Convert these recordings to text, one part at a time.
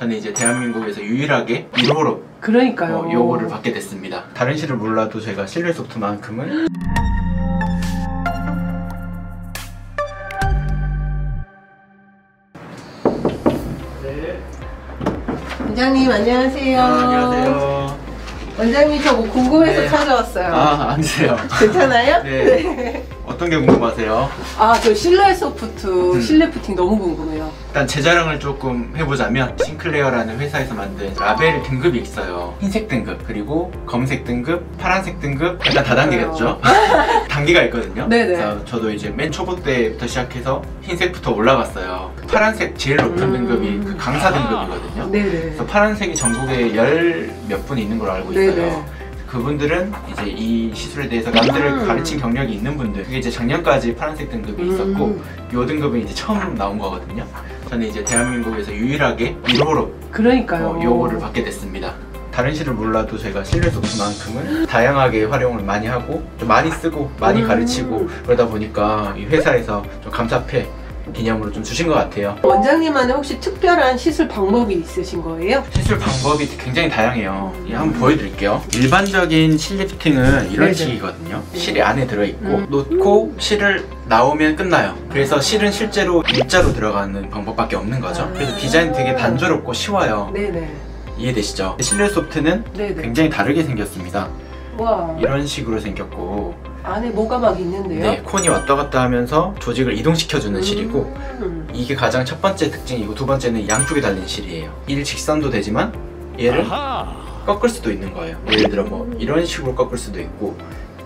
저는 이제 대한민국에서 유일하게 무료로 그러니까요. 요거를 받게 됐습니다. 다른 실을 몰라도 제가 실내 소프트만큼은 원장님 안녕하세요. 안녕하세요. 원장님 저 뭐 궁금해서 네. 찾아왔어요. 앉으세요. 괜찮아요? 네. 어떤 게 궁금하세요? 저 실내 소프트, 실내 푸팅 너무 궁금해요. 일단 제 자랑을 조금 해보자면 싱클레어라는 회사에서 만든 라벨 등급이 있어요. 흰색 등급, 그리고 검은색 등급, 파란색 등급, 약간 다단계겠죠? 단계가 있거든요. 네네. 그래서 저도 이제 맨 초보 때부터 시작해서 흰색부터 올라갔어요. 파란색 제일 높은 등급이 그 강사 등급이거든요. 네네. 그래서 파란색이 전국에 10몇 분 있는 걸로 알고 있어요. 네네. 그분들은 이제 이 시술에 대해서 남들을 가르친 경력이 있는 분들, 그게 이제 작년까지 파란색 등급이 있었고 요 등급은 이제 처음 나온 거거든요. 저는 이제 대한민국에서 유일하게 무료로 그러니까요. 요거를 받게 됐습니다. 다른 실을 몰라도 제가 실내 소프트만큼은 다양하게 활용을 많이 하고 좀 많이 쓰고 많이 가르치고 그러다 보니까 이 회사에서 좀 감사패 기념으로 좀 주신 것 같아요. 원장님만의 혹시 특별한 시술 방법이 있으신 거예요? 시술 방법이 굉장히 다양해요. 한번 보여드릴게요. 일반적인 실 리프팅은 이런 네네. 식이거든요. 실이 안에 들어있고 놓고 실을 나오면 끝나요. 그래서 실은 실제로 일자로 들어가는 방법밖에 없는 거죠. 그래서 디자인 되게 단조롭고 쉬워요. 네네. 이해되시죠? 실내 소프트는 네네. 굉장히 다르게 생겼습니다. 와, 이런 식으로 생겼고 안에 뭐가 막 있는데요? 네, 콘이 왔다 갔다 하면서 조직을 이동시켜주는 실이고 이게 가장 첫 번째 특징이고 두 번째는 양쪽에 달린 실이에요. 일직선도 되지만 얘를 꺾을 수도 있는 거예요. 예를 들어 뭐 이런 식으로 꺾을 수도 있고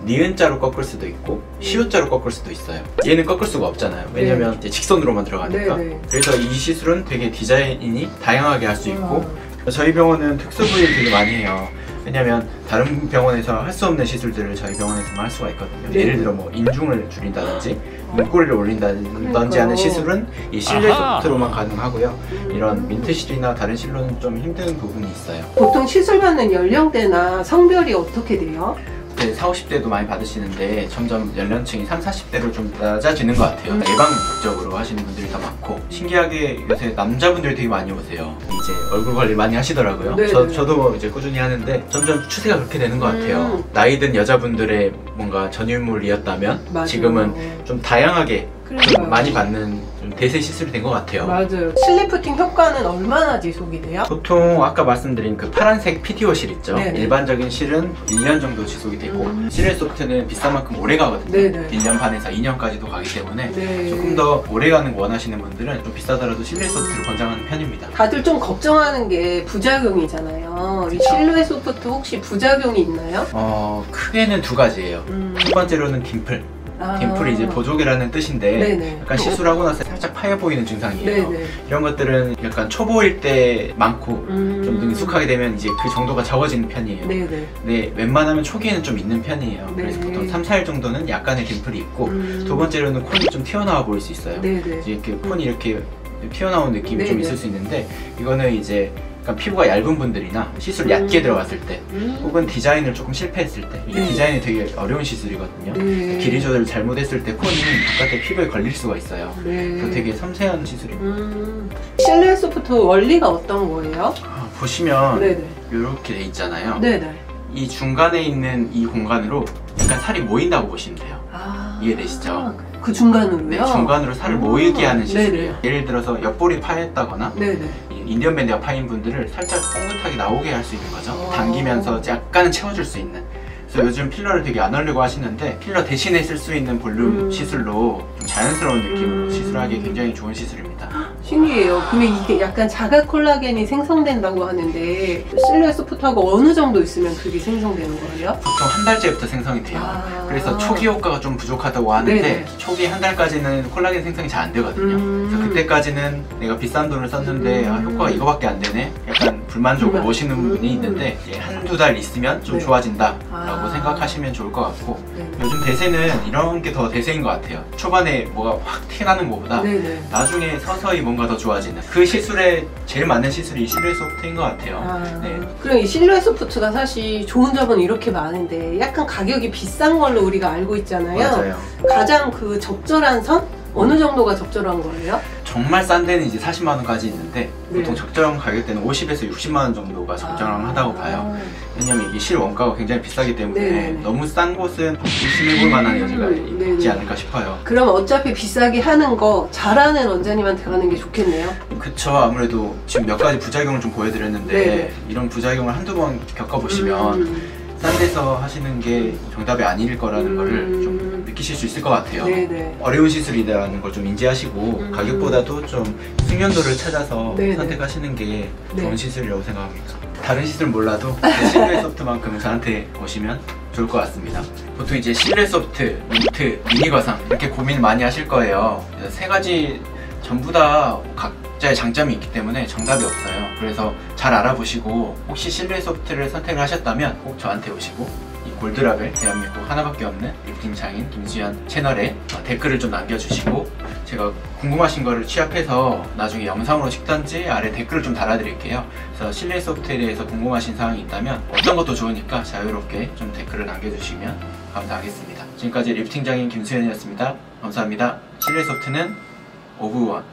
니은자로 꺾을 수도 있고 시우자로 꺾을 수도 있어요. 얘는 꺾을 수가 없잖아요. 왜냐면 이제 직선으로만 들어가니까. 네네. 그래서 이 시술은 되게 디자인이 다양하게 할 수 있고 저희 병원은 특수 부위를 되게 많이 해요. 왜냐면 다른 병원에서 할 수 없는 시술들을 저희 병원에서만 할 수가 있거든요. 네. 예를 들어 뭐 인중을 줄인다든지 문고리를 올린다든지 하는 시술은 이 실내 소프트로만 가능하고요. 이런 민트실이나 다른 실로는 좀 힘든 부분이 있어요. 보통 시술 받는 연령대나 성별이 어떻게 돼요? 네, 40, 50대도 많이 받으시는데 점점 연령층이 30, 40대로 좀 낮아지는 것 같아요. 예방 목적으로 하시는 분들이 더 많고 신기하게 요새 남자분들이 되게 많이 오세요. 이제 얼굴 관리 많이 하시더라고요. 저도 이제 꾸준히 하는데 점점 추세가 그렇게 되는 것 같아요. 나이든 여자분들의 뭔가 전유물이었다면 맞아요. 지금은 좀 다양하게 그러니까요. 좀 많이 받는 좀 대세 시술이 된 것 같아요. 맞아요. 실내 푸팅 효과는 얼마나 지속이 돼요? 보통 아까 말씀드린 그 파란색 PTO 실 있죠? 네네. 일반적인 실은 1년 정도 지속이 되고 실내 소프트는 비싼 만큼 오래 가거든요. 네네. 1년 반에서 2년까지도 가기 때문에 네. 조금 더 오래 가는 거 원하시는 분들은 좀 비싸더라도 실내 소프트를 권장하는 편입니다. 다들 좀 걱정하는 게 부작용이잖아요. 이 그쵸. 실내 소프트 혹시 부작용이 있나요? 크게는 두 가지예요. 첫 번째로는 딤플. 딤플이 이제 보조개라는 뜻인데 네네. 약간 시술하고 나서 살짝 파여 보이는 증상이에요. 네네. 이런 것들은 약간 초보일 때 많고 좀 능숙하게 되면 이제 그 정도가 적어지는 편이에요. 네네. 네, 웬만하면 초기에는 좀 있는 편이에요. 네. 그래서 보통 3, 4일 정도는 약간의 딤플이 있고 두 번째로는 콘이 좀 튀어나와 보일 수 있어요. 네네. 이제 이렇게 콘이 이렇게 튀어나온 느낌이 좀 네네. 있을 수 있는데 이거는 이제 약간 피부가 얇은 분들이나 시술 얕게 들어갔을 때 혹은 디자인을 조금 실패했을 때 이게 네. 디자인이 되게 어려운 시술이거든요. 네. 길이 조절을 잘못했을 때 콘이 바깥에 피부에 걸릴 수가 있어요. 네. 그래서 되게 섬세한 시술입니다. 실내 소프트 원리가 어떤 거예요? 보시면 네네. 이렇게 돼 있잖아요. 네네. 이 중간에 있는 이 공간으로 약간 살이 모인다고 보시면 돼요. 이해되시죠? 그 중간으로요? 네, 중간으로 살을 모이게 하는 시술이에요. 네네. 예를 들어서 옆볼이 파였다거나 네네. 인디언 밴드가 파인 분들을 살짝 뽕긋하게 나오게 할 수 있는 거죠. 당기면서 약간은 채워줄 수 있는. 그래서 요즘 필러를 되게 안 하려고 하시는데 필러 대신에 쓸 수 있는 볼륨 시술로 좀 자연스러운 느낌으로 시술하기 굉장히 좋은 시술입니다. 신기해요. 그러면 이게 약간 자가 콜라겐이 생성된다고 하는데 실내 소프트하고 어느 정도 있으면 그게 생성되는 거예요? 보통 한 달째부터 생성이 돼요. 그래서 초기 효과가 좀 부족하다고 하는데 네네. 초기 한 달까지는 콜라겐 생성이 잘 안 되거든요. 그래서 그때까지는 내가 비싼 돈을 썼는데 효과가 이거밖에 안 되네? 약간 불만족으로 오시는 분이 있는데 한두 달 있으면 좀 네. 좋아진다 라고 생각하시면 좋을 것 같고 네네. 요즘 대세는 이런 게 더 대세인 것 같아요. 초반에 뭐가 확 티나는 것보다 네네. 나중에 서서히 뭔가 더 좋아지는 그 시술에 제일 맞는 시술이 실내 소프트인 것 같아요. 네. 그럼 이 실내 소프트가 사실 좋은 점은 이렇게 많은데 약간 가격이 비싼 걸로 우리가 알고 있잖아요. 맞아요. 가장 그 적절한 선? 어느 정도가 적절한 거예요? 정말 싼 데는 이제 40만 원까지 있는데 네. 보통 적정 가격대는 50에서 60만 원 정도가 적정하다고 봐요. 왜냐면 이게 실원가가 굉장히 비싸기 때문에 네네네. 너무 싼 곳은 의심해볼 만한 여지가 네네. 있지 않을까 싶어요. 그럼 어차피 비싸게 하는 거 잘하는 원장님한테 가는 게 좋겠네요. 그쵸. 아무래도 지금 몇 가지 부작용을 좀 보여드렸는데 네네. 이런 부작용을 한두 번 겪어보시면 싼 데서 하시는 게 정답이 아닐 거라는 거를 좀 느끼실 수 있을 것 같아요. 네네. 어려운 시술이라는 걸 좀 인지하시고 가격보다도 좀 숙련도를 찾아서 네네. 선택하시는 게 네. 좋은 시술이라고 생각합니다. 다른 시술 몰라도 실루엣 소프트만큼은 저한테 오시면 좋을 것 같습니다. 보통 이제 실루엣 소프트, 민트, 미니 과상 이렇게 고민 많이 하실 거예요. 그래서 세 가지 전부 다 각자의 장점이 있기 때문에 정답이 없어요. 그래서 잘 알아보시고 혹시 실루엣 소프트를 선택을 하셨다면 꼭 저한테 오시고 이 골드라벨 대한민국 하나밖에 없는 리프팅 장인 김수현 채널에 댓글을 좀 남겨주시고 제가 궁금하신 거를 취합해서 나중에 영상으로 찍던지 아래 댓글을 좀 달아드릴게요. 그래서 실루엣 소프트에 대해서 궁금하신 사항이 있다면 어떤 것도 좋으니까 자유롭게 좀 댓글을 남겨주시면 감사하겠습니다. 지금까지 리프팅 장인 김수현이었습니다. 감사합니다. 실루엣 소프트는 오브원